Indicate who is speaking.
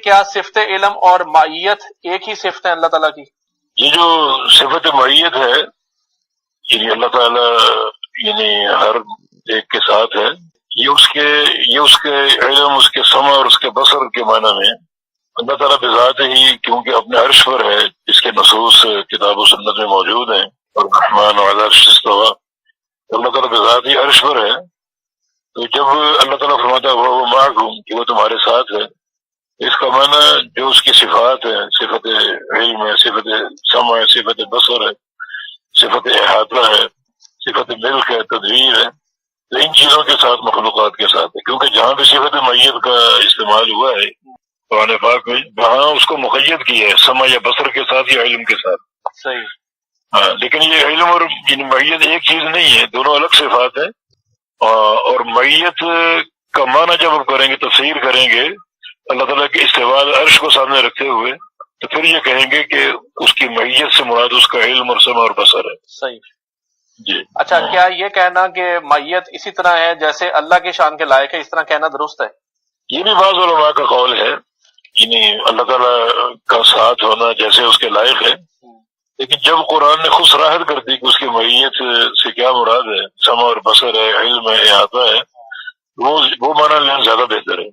Speaker 1: کیا صفت علم اور معیت ایک ہی صفت ہے اللہ تعالیٰ کی؟
Speaker 2: یہ جو صفت معیت ہے یعنی اللہ تعالیٰ یعنی ہر ایک کے ساتھ ہے، یہ اس کے علم، اس کے سمع اور اس کے بصر کے معنی میں اللہ تعالیٰ بذات ہی کیونکہ اپنے عرش پر ہے، اس کے نصوص کتاب و سنت میں موجود ہیں، اور رحمان علی العرش استویٰ، اللہ تعالیٰ بذات ہی عرش پر ہے۔ تو جب اللہ تعالیٰ فرماتا ہے وہ معکم کہ وہ تمہارے ساتھ ہے، اس کا معنی جو اس کی صفات ہے، صفت علم ہے، صفت سمع ہے، صفت بصر ہے، صفت احاطہ ہے، صفت ملک ہے، تدبیر ہے، تو ان چیزوں کے ساتھ مخلوقات کے ساتھ ہے، کیونکہ جہاں بھی صفت معیت کا استعمال ہوا ہے قرآن پاک میں، وہاں اس کو مقید کیا ہے سمع یا بصر کے ساتھ یا علم کے ساتھ۔
Speaker 1: صحیح۔
Speaker 2: ہاں، لیکن یہ علم اور معیت ایک چیز نہیں ہے، دونوں الگ صفات ہیں، اور معیت کا معنی جب ہم کریں گے، تفسیر کریں گے اللہ تعالیٰ کے استواء عرش کو سامنے رکھتے ہوئے، تو پھر یہ کہیں گے کہ اس کی معیت سے مراد اس کا علم اور سمع اور بصر ہے۔
Speaker 1: صحیح
Speaker 2: جی۔
Speaker 1: اچھا، کیا یہ کہنا کہ معیت اسی طرح ہے جیسے اللہ کے شان کے لائق ہے، اس طرح کہنا درست ہے؟
Speaker 2: یہ بھی بعض علماء کا قول ہے، یعنی اللہ تعالیٰ کا ساتھ ہونا جیسے اس کے لائق ہے، لیکن جب قرآن نے خود صراحت کر دی کہ اس کی معیت سے کیا مراد ہے، سمع اور بصر ہے، علم ہے، احاطہ ہے، وہ معنی لینا زیادہ بہتر ہے۔